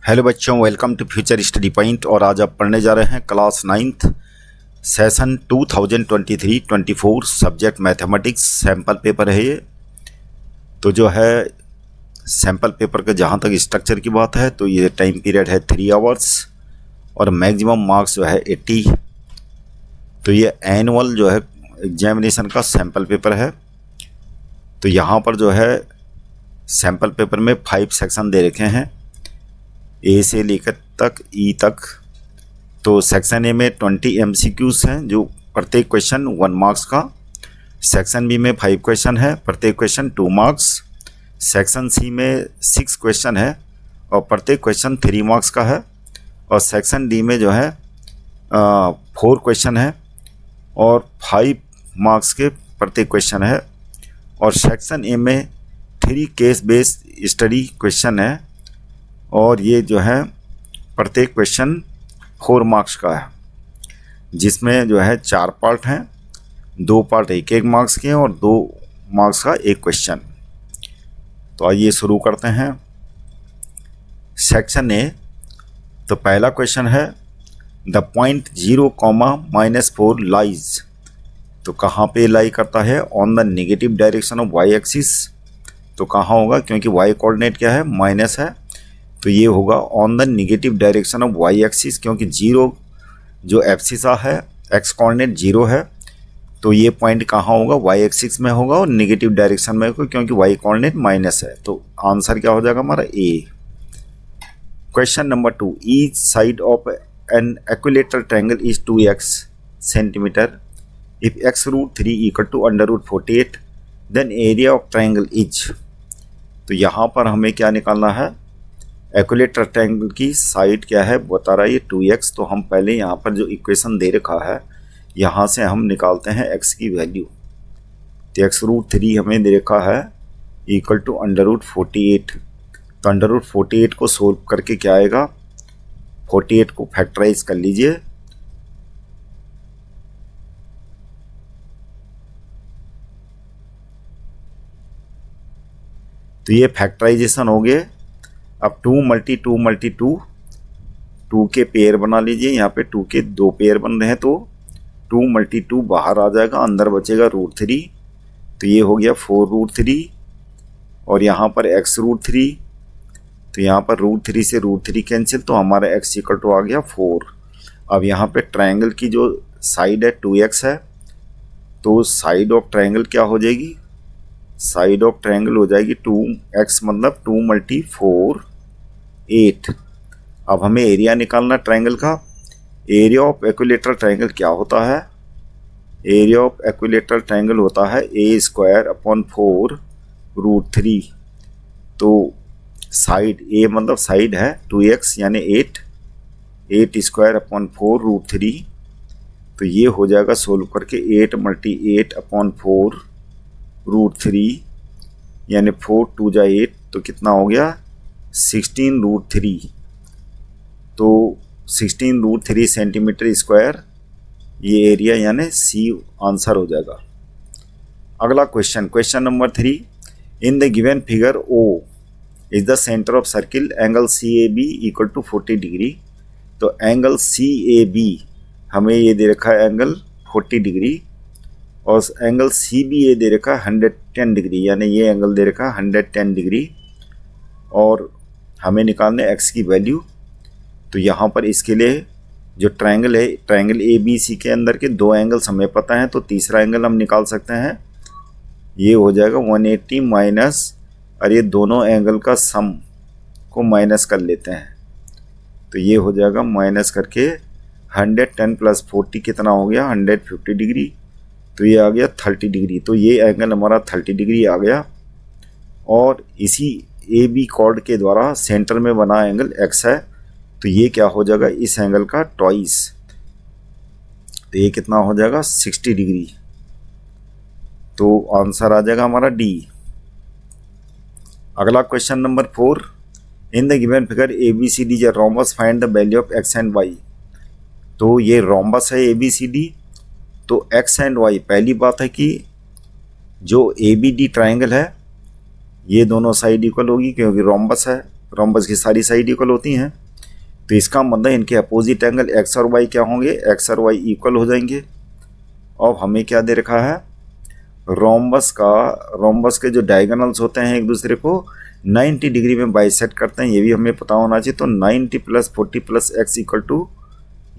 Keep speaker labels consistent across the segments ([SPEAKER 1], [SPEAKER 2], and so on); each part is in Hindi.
[SPEAKER 1] हेलो बच्चों, welcome to future study point. और आज आप पढ़ने जा रहे हैं class 9th session 2023-24 subject mathematics. Sample paper है ये। तो जो है सैम्पल पेपर के जहाँ तक स्ट्रक्चर की बात है तो ये टाइम पीरियड है 3 आवर्स और मैक्सिमम मार्क्स जो है 80। तो ये एनुअल जो है एग्जामिनेशन का सैम्पल पेपर है। तो यहाँ पर जो है सैम्पल पेपर में 5 सेक्शन दे रखे हैं, ए से लेकर तक ई तक। तो सेक्शन ए में 20 MCQs हैं जो प्रत्येक क्वेश्चन 1 मार्क्स का। सेक्शन बी में 5 क्वेश्चन है, प्रत्येक क्वेश्चन 2 मार्क्स। सेक्शन सी में 6 क्वेश्चन है और प्रत्येक क्वेश्चन 3 मार्क्स का है। और सेक्शन डी में जो है 4 क्वेश्चन है और 5 मार्क्स के प्रत्येक क्वेश्चन है। और सेक्शन ए में 3 केस बेस्ड स्टडी क्वेश्चन है और ये जो है प्रत्येक क्वेश्चन 4 मार्क्स का है, जिसमें जो है 4 पार्ट हैं, 2 पार्ट 1-1 मार्क्स के हैं और 2 मार्क्स का एक क्वेश्चन। तो आइए शुरू करते हैं। Section A. तो पहला क्वेश्चन है द पॉइंट 0, -4 तो कहाँ पे लाई करता है? On the negative direction of Y axis. तो कहाँ होगा? क्योंकि वाई कोऑर्डिनेट क्या है? माइनस है, तो ये होगा on the negative direction of Y axis. क्योंकि 0 जो एब्सिसा है, एक्स कोऑर्डिनेट 0 है, तो ये पॉइंट कहाँ होगा? वाई एक्सिस में होगा और नेगेटिव डायरेक्शन में होगा क्योंकि वाई कोऑर्डिनेट माइनस है। तो आंसर क्या हो जाएगा हमारा? A. Question number 2, each side of an equilateral triangle is 2x centimetre if x√3 equal to √48 then area of triangle is. तो यहाँ पर हमें क्या निकालना है? इक्विलेटरल ट्रायंगल की साइड क्या है बता रहा है ये 2x। तो हम पहले यहाँ पर जो इक्वेशन दे रखा है यहाँ से हम निकालते हैं x की वैल्यू। तो x√3 हमें दे रखा है इक्वल टू √48। तो √48 को सोल्व करके क्या आएगा? 48 को फैक्टराइज कर लीजिए। तो ये फैक्टराइजेशन हो गए। अब 2 × 2 × 2 2 के पेयर बना लीजिए। यहाँ पे 2 के 2 पेयर बन रहे हैं तो 2 × 2 बाहर आ जाएगा, अंदर बचेगा √3। तो ये हो गया 4√3 और यहाँ पर x√3। तो यहाँ पर √3 से √3 कैंसिल, तो हमारा x इक्वल टू आ गया 4। अब यहाँ पे ट्रायंगल की जो साइड है 2x है, तो साइड ऑफ ट्रायंगल क्या हो जाएगी? साइड ऑफ ट्रायंगल हो जाएगी 2x मतलब 2 × 4 8। अब हमें एरिया निकालना ट्रायंगल का। एरिया ऑफ इक्विलेटरल ट्रायंगल क्या होता है? एरिया ऑफ इक्विलेटरल ट्रायंगल होता है a² / 4√3। तो साइड a मतलब साइड है 2x यानी 8 2 / 4√3। तो ये हो जाएगा सोल्व करके 8 × 8/4 √3 यानी 4 2 जा 8। तो कितना हो गया? 16√3। तो 16√3 सेंटीमीटर स्क्वायर ये एरिया यानी सी आंसर हो जाएगा। अगला question, question number 3, in the given figure O is the centre of circle angle CAB equal to 40 degree. तो एंगल CAB हमें ये दे रखा है एंगल 40 डिग्री और एंगल CBA दे रखा है 110 डिग्री, यानी ये एंगल दे रखा है 110 डिग्री और हमें निकालने x की वैल्यू। तो यहाँ पर इसके लिए जो ट्रायंगल है, ट्रायंगल ABC के अंदर के 2 एंगल्स हमें पता हैं, तो तीसरा एंगल हम निकाल सकते हैं। ये हो जाएगा 180 माइनस, और ये दोनों एंगल का सम को माइनस कर लेते हैं। तो ये हो जाएगा माइनस करके 110 + 40 कितना हो गया? 150 डिग्री। तो ये आ गया 30 डिग्री। तो ये एंगल हमारा 30 डिग्री आ गया और इसी AB कॉर्ड के द्वारा सेंटर में बना एंगल x है, तो ये क्या हो जाएगा? इस एंगल का ट्वाइस। तो ये कितना हो जाएगा? 60 डिग्री। तो आंसर आ जाएगा हमारा डी। अगला question number 4, in the given figure ABCD is a rhombus, find the value of x and y। तो ये रोम्बस है ABCD, तो x एंड y, पहली बात है कि जो ABD ट्रायंगल है ये दोनों साइड इक्वल होगी क्योंकि रोम्बस है। रोम्बस की सारी साइड इक्वल होती हैं, तो इसका मतलब इनके अपोजिट एंगल एक्स और वाई क्या होंगे, एक्स और वाई इक्वल हो जाएंगे। अब हमें क्या दे रखा है, रोम्बस के जो डायगोनल्स होते हैं एक दूसरे को 90 डिग्री में बाइसेक्ट करते हैं, ये भी हमें पता होना चाहिए। तो 90 + 40 + x इक्वल टू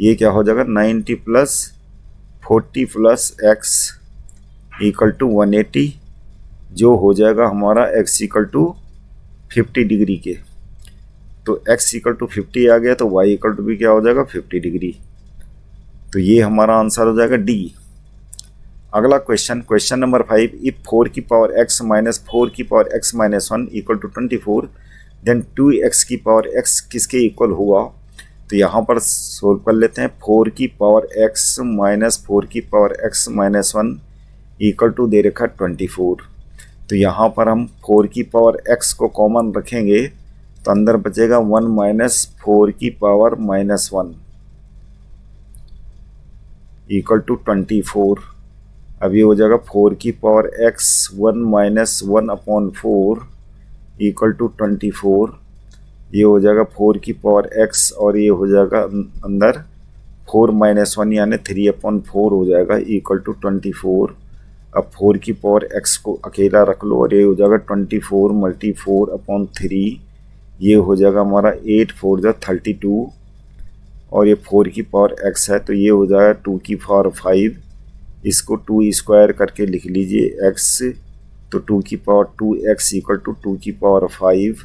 [SPEAKER 1] ये क्या हो जाएगा, 90 + 40 + x इक्वल टू 180, जो हो जाएगा हमारा x इक्वल टू 50 डिग्री के। तो x इक्वल टू 50 आ गया, तो y इक्वल टू भी क्या हो जाएगा, 50 डिग्री। तो ये हमारा आंसर हो जाएगा डी। अगला क्वेश्चन नंबर 5, इफ 4 की पावर x माइनस 4 की power x minus 1 equal to 24, then 2x की पावर x किसके इक्वल हुआ। तो यहाँ पर सोल्व कर लेते हैं। 4 की पावर x माइनस 4 की power x minus 1 equal to दे रखा 24। तो यहाँ पर हम 4 की पावर x को कॉमन रखेंगे, तो अंदर बचेगा 1 माइनस 4 की पावर माइनस 1 इक्वल टू 24। अब ये हो जाएगा 4 की power x 1 minus 1/4 equal to 24। ये हो जाएगा 4 की पावर x और ये हो जाएगा अंदर 4 माइनस 1 यानी 3/4 हो जाएगा इक्वल टू 24। अब 4 की पावर x को अकेला रख लो और ये हो जाएगा 24 × 4/3, ये हो जाएगा हमारा 8 4 जा 32, और ये 4 की पावर x है, तो ये हो जाएगा 2 की पावर 5। इसको 2 स्क्वायर करके लिख लीजिए x, तो 2 की पावर 2x इक्वल टू 2 की पावर 5।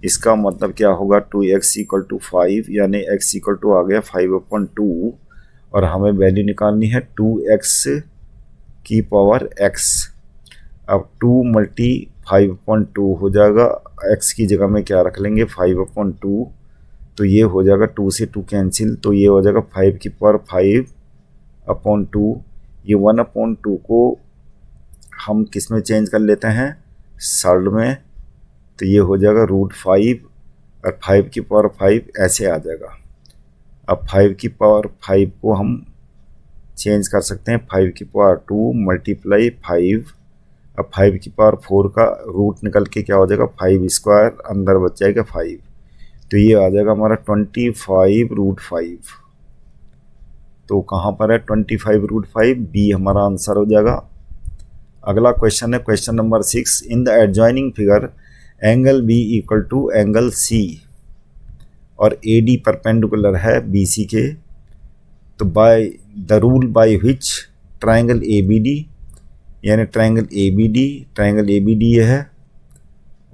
[SPEAKER 1] इसका मतलब क्या होगा, 2x इक्वल टू 5 यानी x इक्वल टू आ गया 5/2, और हमें वैल्यू निकालनी है 2x की पावर x। अब 2 × 5/2 हो जाएगा, x की जगह में क्या रख लेंगे 5/2, तो ये हो जाएगा 2 से 2 कैंसिल, तो ये हो जाएगा 5 की पावर 5/2। ये 1/2 को हम किस में चेंज कर लेते हैं, सल्ड में, तो ये हो जाएगा √5 और 5 की पावर 5 ऐसे आ जाएगा। अब 5 की पावर 5 को हम चेंज कर सकते हैं 5 की पावर 2 × 5। अब 5 की पावर 4 का रूट निकल के क्या हो जाएगा 5 स्क्वायर, अंदर बच जाएगा 5, तो ये आ जाएगा हमारा 25√5। तो कहाँ पर है 25√5, बी हमारा आंसर हो जाएगा। अगला क्वेश्चन है question number 6, in the adjoining figure angle B equal to angle C और ए डी परपेंडिकुलर है बी सी के, तो by the rule by which triangle A B D, यानी ट्राइंगल ए बी डी ये है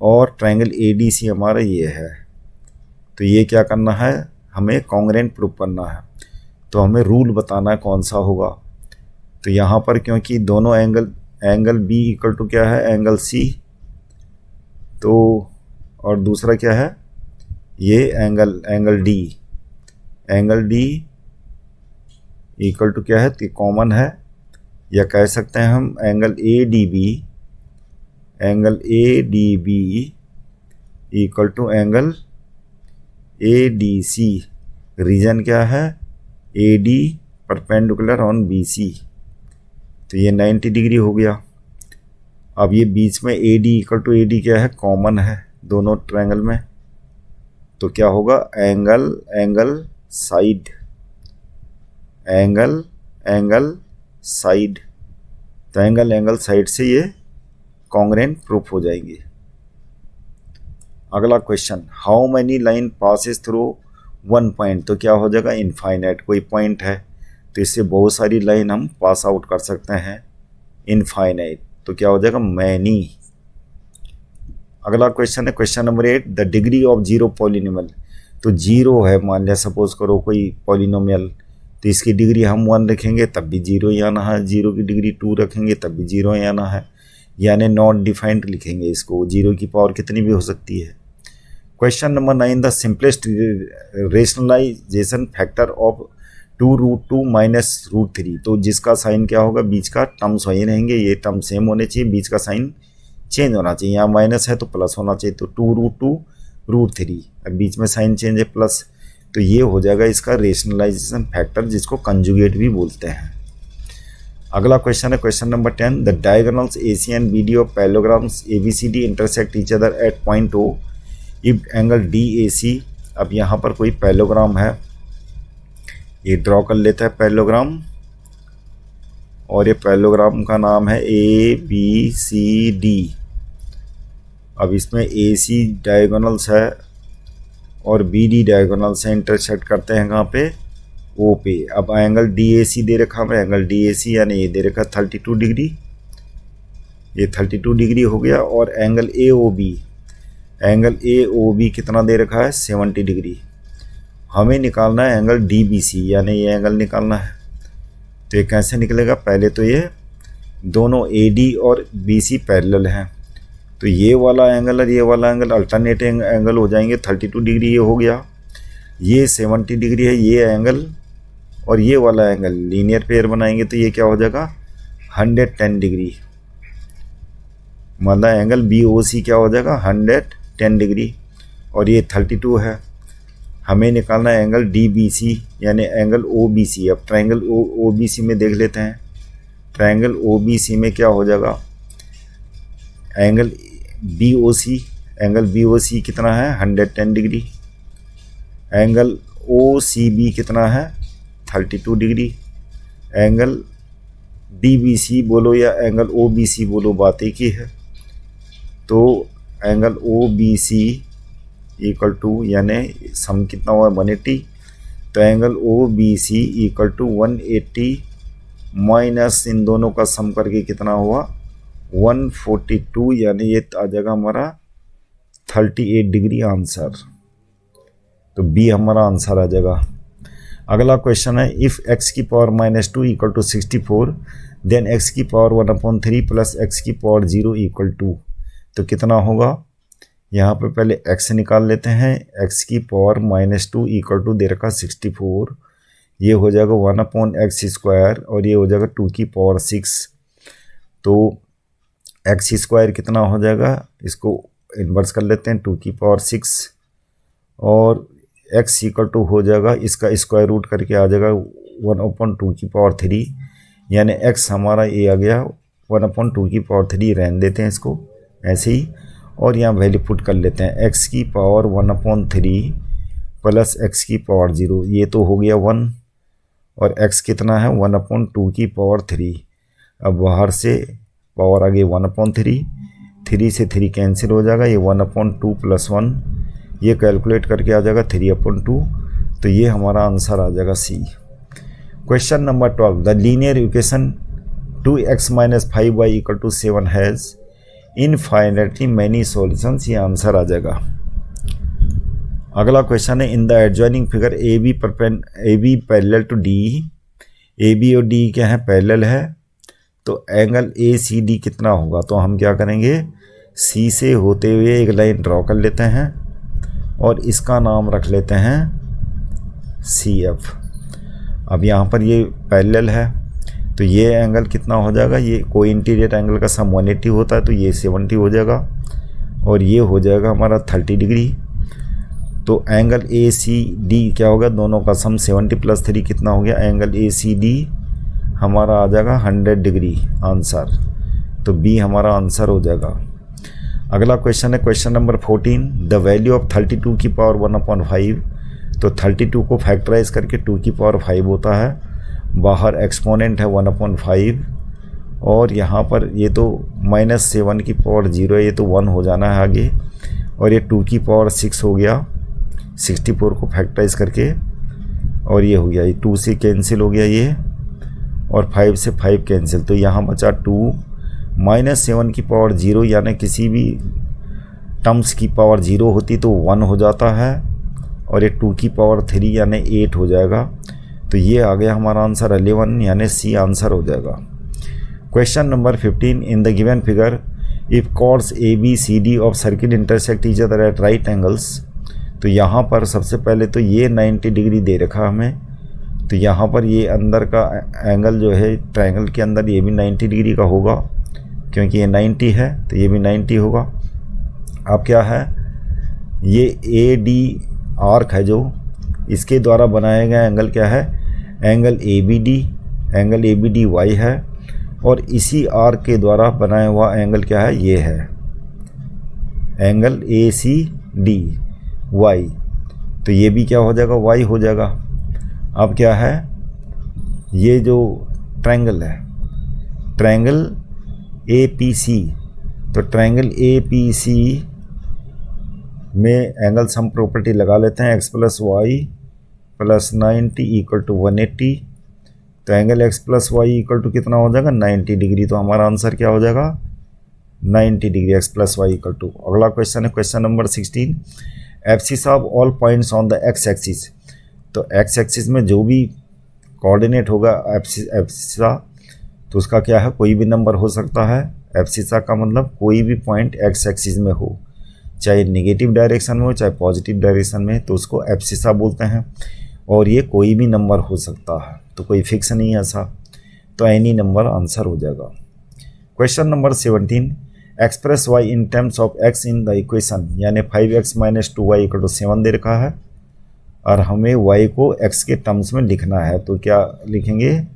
[SPEAKER 1] और ट्राइंगल ए डी सी हमारा ये है। तो ये क्या करना है, हमें कॉन्ग्रेंट प्रूव करना है, तो हमें रूल बताना है कौन सा होगा। तो यहाँ पर क्योंकि दोनों एंगल बी इक्वल टू क्या है एंगल सी, तो और दूसरा क्या है ये एंगल डी इक्वल टू क्या है, तो कॉमन है, या कह सकते हैं हम angle A D B equal to angle A D C. Reason क्या है, A D perpendicular on B C, तो ये 90 डिग्री हो गया। अब ये बीच में A D equal to A D क्या है, कॉमन है दोनों ट्रायंगल में, तो क्या होगा एंगल साइड, तो एंगल साइड से ये कॉन्ग्रेंट प्रूफ हो जाएंगे। अगला question, how many line passes through 1 point, तो क्या हो जाएगा इनफाइनाइट, कोई पॉइंट है तो इससे बहुत सारी लाइन हम पास आउट कर सकते हैं, इनफाइनाइट, तो क्या हो जाएगा मैनी। अगला क्वेश्चन है question number 8, the degree of zero polynomial, तो जीरो है मान लिया सपोज करो कोई पॉलिनोमियल, तो इसकी डिग्री हम 1 रखेंगे तब भी जीरो ही आना है, जीरो की डिग्री 2 रखेंगे तब भी जीरो ही आना है, यानी नॉट डिफाइंड लिखेंगे इसको, जीरो की पावर कितनी भी हो सकती है। Question number 9, the simplest rationalisation factor of 2√2 minus √3, तो जिसका साइन क्या होगा, बीच का टर्म्स वही रहेंगे, ये टर्म सेम होने चाहिए, बीच का साइन चेंज होना चाहिए, यहाँ माइनस है तो प्लस होना चाहिए, तो 2√2 √3, अब बीच में साइन चेंज है प्लस, तो ये हो जाएगा इसका रेशनलाइजेशन फैक्टर, जिसको कंजुगेट भी बोलते हैं। अगला क्वेश्चन है question number 10, the diagonals AC and BD of parallelograms ABCD intersect each other eight point O if angle DAC, अब यहाँ पर कोई पैरेललोग्राम है, ये ड्रॉ कर लेता है पैरेललोग्राम, और ये पैरेललोग्राम का नाम है ABCD। अब इसमें AC डायगोनल्स है और BD डायगोनल्स हैं, इंटरसेक्ट करते हैं कहाँ पे, O पे। अब एंगल DAC दे रखा है, एंगल DAC यानी ये दे रखा 32 डिग्री, ये 32 डिग्री हो गया। और एंगल AOB कितना दे रखा है, 70 डिग्री। हमें निकालना है एंगल DBC, यानी ये एंगल निकालना है। तो ये कैसे निकलेगा, पहले तो ये दोनों AD और BC पैरेलल हैं, तो ये वाला एंगल और ये वाला एंगल अल्टरनेट एंगल हो जाएंगे। 32 डिग्री ये हो गया, ये 70 डिग्री है ये एंगल, और ये वाला एंगल लीनियर पेयर बनाएंगे तो ये क्या हो जाएगा, 110 डिग्री। मतलब एंगल BOC क्या हो जाएगा, 110 डिग्री, और ये 32 है। हमें निकालना है एंगल DBC यानी एंगल OBC। अब ट्रायंगल OBC में देख लेते हैं, ट्रायंगल OBC में क्या हो जाएगा, एंगल BOC, एंगल BOC कितना है, 110 डिग्री। एंगल OCB कितना है, 32 डिग्री। एंगल DBC बोलो या एंगल OBC बोलो, बात एक ही है। तो एंगल OBC इक्वल टू, यानी सम कितना हुआ, 180। तो angle OBC equal to 180 minus इन दोनों का सम करके कितना हुआ, 142, यानी ये आ जाएगा हमारा 38 डिग्री आंसर। तो बी हमारा आंसर आ जाएगा। अगला क्वेश्चन है, इफ़ x की power -2 equal to 64 then x की पावर 1/3 प्लस x की पावर 0 इक्वल टू। तो कितना होगा, यहाँ पे पहले x निकाल लेते हैं। x की पावर -2 इक्वल टू दे रखा 64, ये हो जाएगा 1/x² और ये हो जाएगा 2 की पावर 6। तो x² कितना हो जाएगा, इसको इन्वर्स कर लेते हैं, 2 की पावर 6, और x इक्वल टू हो जाएगा, इसका स्क्वायर रूट करके आ जाएगा 1/2 की पावर 3, यानी x हमारा ये आ गया 1/2 की पावर 3। रहने देते हैं इसको ऐसे ही, और यहाँ वैल्यू पुट कर लेते हैं, x की पावर 1/3 प्लस x की पावर 0, ये तो हो गया 1, और x कितना है 1/2 की पावर 3। अब बाहर से पावर आ गई 1/3, 3 से 3 कैंसिल हो जाएगा, ये 1/2 प्लस 1, ये कैलकुलेट करके आ जाएगा 3/2। तो ये हमारा आंसर आ जाएगा C. Question number 12, the linear equation 2x - 5y = 7 has infinitely many solutions, ये आंसर आ जाएगा। अगला क्वेश्चन है, in the adjoining figure AB parallel to D, AB और D क्या है, पैरेलल है, तो एंगल ACD कितना होगा। तो हम क्या करेंगे, C से होते हुए एक लाइन ड्रॉ कर लेते हैं और इसका नाम रख लेते हैं CF। अब यहाँ पर ये पैरेलल है, तो ये एंगल कितना हो जाएगा, ये कोई इंटीरियर एंगल का सम 180 होता है, तो ये 70 हो जाएगा, और ये हो जाएगा हमारा 30 डिग्री। तो एंगल ACD क्या होगा, दोनों का सम 70 + 3 कितना हो गया, एंगल ACD हमारा आ जाएगा 100 डिग्री आंसर। तो बी हमारा आंसर हो जाएगा। अगला क्वेश्चन है, question number 14, the value of 32 की पावर 1/5। तो 32 को फैक्टराइज करके 2 की पावर 5 होता है, बाहर एक्सपोनेंट है 1/5, और यहाँ पर ये तो -7 की पावर 0 है, ये तो 1 हो जाना है आगे, और ये 2 की पावर 6 हो गया 64 को फैक्टराइज करके, और ये हो गया, ये 2 से कैंसिल हो गया ये, और 5 से 5 कैंसिल, तो यहाँ बचा 2 -7 की पावर 0, यानी किसी भी टर्म्स की पावर 0 होती तो 1 हो जाता है, और ये 2 की पावर 3 यानी 8 हो जाएगा। तो ये आ गया हमारा आंसर 11, यानी सी आंसर हो जाएगा। Question number 15, in the given figure if chords ABCD of circle intersect each other at right angles. तो यहाँ पर सबसे पहले तो ये 90 डिग्री दे रखा हमें, तो यहाँ पर ये अंदर का एंगल जो है ट्रायंगल के अंदर ये भी 90 डिग्री का होगा, क्योंकि ये 90 है तो ये भी 90 होगा। अब क्या है, ये AD आर्क है जो इसके द्वारा बनाया गया एंगल क्या है, एंगल ABD, एंगल ABDY है, और इसी आर्क के द्वारा बनाया हुआ एंगल क्या है, ये है एंगल AC डी वाई, तो ये भी क्या हो जाएगा, वाई हो जाएगा। अब क्या है, ये जो ट्रायंगल है, ट्रायंगल ए पी सी, तो ट्रायंगल ए पी सी में एंगल सम प्रॉपर्टी लगा लेते हैं, x plus Y plus 90 equal to 180, तो angle x plus Y equal to कितना हो जाएगा, 90 डिग्री। तो हमारा आंसर क्या हो जाएगा, 90 degree x plus Y equal to. अगला क्वेश्चन है question number 16, abscissa of all points on the x axis, तो x एक्सिस में जो भी कोऑर्डिनेट होगा एब्सिसा, तो उसका क्या है, कोई भी नंबर हो सकता है। एब्सिसा का मतलब कोई भी पॉइंट x एक्सिस में हो, चाहे नेगेटिव डायरेक्शन में हो चाहे पॉजिटिव डायरेक्शन में, तो उसको एब्सिसा बोलते हैं। और ये कोई भी नंबर हो सकता है, तो कोई फिक्स नहीं है ऐसा, तो एनी नंबर आंसर हो जाएगा। Question number 17, express y in terms of x in the equation, यानी 5x minus 2y equal to 7 दे रखा है और हमें y को x के टर्म्स में लिखना है। तो क्या लिखेंगे,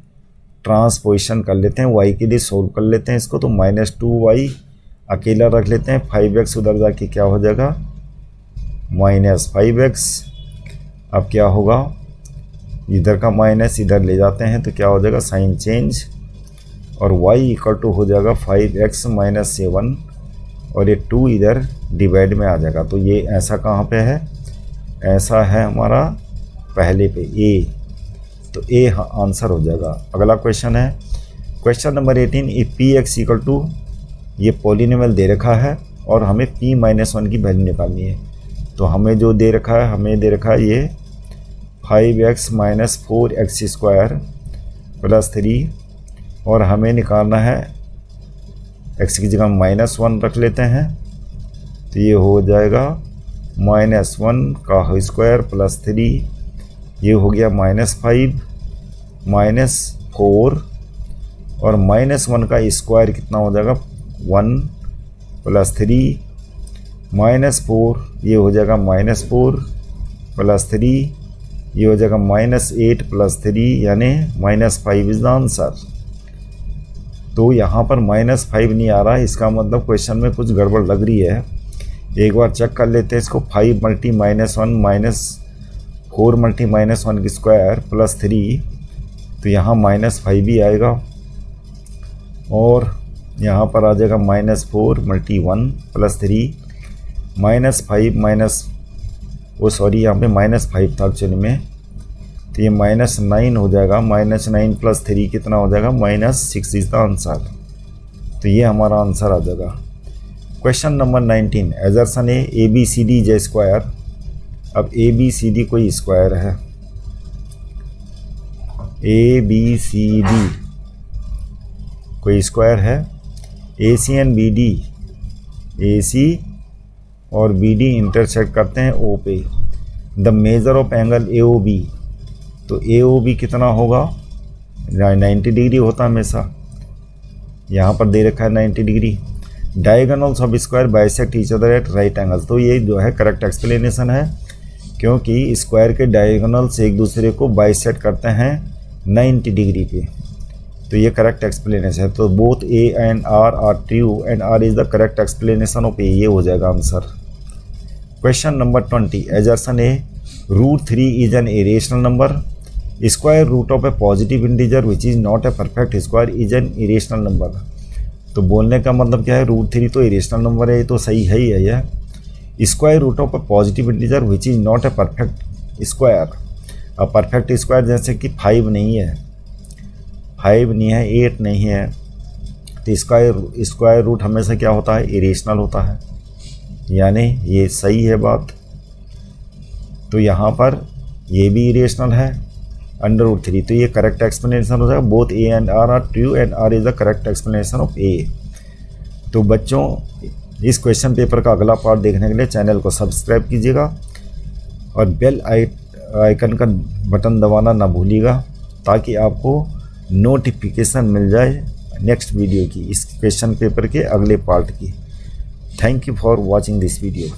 [SPEAKER 1] ट्रांसपोजिशन कर लेते हैं, y के लिए सोल्व कर लेते हैं इसको, तो -2y अकेला रख लेते हैं, 5x उधर जाके क्या हो जाएगा, -5x। अब क्या होगा, इधर का माइनस इधर ले जाते हैं तो क्या हो जाएगा, साइन चेंज, और y इक्वल टू हो जाएगा 5x माइनस 7, और ये 2 इधर डिवाइड में आ जाएगा। तो ये ऐसा कहाँ पे है, ऐसा है हमारा पहले पे a, तो a आंसर हो जाएगा। अगला क्वेश्चन है question number 18, if px equal to, ये पॉलिनोमियल दे रखा है और हमें p-1 की वैल्यू निकालनी है। तो हमें जो दे रखा है, हमें दे रखा है ये 5x minus 4x square plus 3, और हमें निकालना है x की जगह -1 रख लेते हैं, तो ये हो जाएगा -1 का होल स्क्वायर प्लस 3, ये हो गया -5 -4, और -1 का स्क्वायर कितना हो जाएगा, 1 प्लस 3 -4, ये हो जाएगा -4 प्लस 3, ये हो जाएगा -8 प्लस 3, यानी -5 इज द आंसर। तो यहाँ पर -5 नहीं आ रहा है, इसका मतलब क्वेश्चन में कुछ गड़बड़ लग रही है। एक बार चेक कर लेते हैं इसको, 5 मल्टी -1 -4 मल्टी -1 की स्क्वायर प्लस 3, तो यहाँ -5 भी आएगा, और यहाँ पर आ जाएगा -4 मल्टी 1 प्लस 3 -5 सॉरी यहाँ पे -5 था एक्चुअली में, तो ये -9 हो जाएगा, -9 प्लस 3 कितना हो जाएगा, -6 इज द आंसर। तो ये हमारा आंसर आ जाएगा। क्वेश्चन नंबर 19, एजर्सन ए ABCD जे स्क्वायर। अब ABCD कोई स्क्वायर है, ABCD कोई स्क्वायर है, AC एंड BD, AC और BD इंटरसेक्ट करते हैं O पे। The measure of angle AOB, तो AOB कितना होगा, 90 डिग्री होता है हमेशा, यहाँ पर दे रखा है 90 degree. Diagonals of square bisect each other at right angle, तो ये जो है करेक्ट एक्सप्लेनेशन है, क्योंकि स्क्वायर के डायगोनल्स एक दूसरे को बाइसेक्ट करते हैं 90 डिग्री पे, तो ये करेक्ट एक्सप्लेनेशन है। तो both A and R are true and R is the correct explanation of A, ये हो जाएगा answer. Question number 20, assertion A √3 is an irrational number, square root of a positive integer which is not a perfect square is an irrational number. तो बोलने का मतलब क्या है, √3 तो इरेशनल नंबर है, ये तो सही है ही है यह। Square root of a positive integer which is not a perfect square, अब परफेक्ट स्क्वायर जैसे कि 5 नहीं है, 5 नहीं है, 8 नहीं है, तो स्क्वायर रूट हमेशा क्या होता है, इरेशनल होता है, यानी ये सही है बात। तो यहाँ पर ये भी इरेशनल है, √3, तो ये करेक्ट एक्सप्लेनेशन हो जाएगा। Both A and R are true and R is the correct explanation of A। तो बच्चों, इस क्वेश्चन पेपर का अगला पार्ट देखने के लिए चैनल को सब्सक्राइब कीजिएगा और बेल आइकन का बटन दबाना ना भूलिएगा, ताकि आपको नोटिफिकेशन मिल जाए नेक्स्ट वीडियो की, इस क्वेश्चन पेपर के अगले पार्ट की। Thank you for watching this video.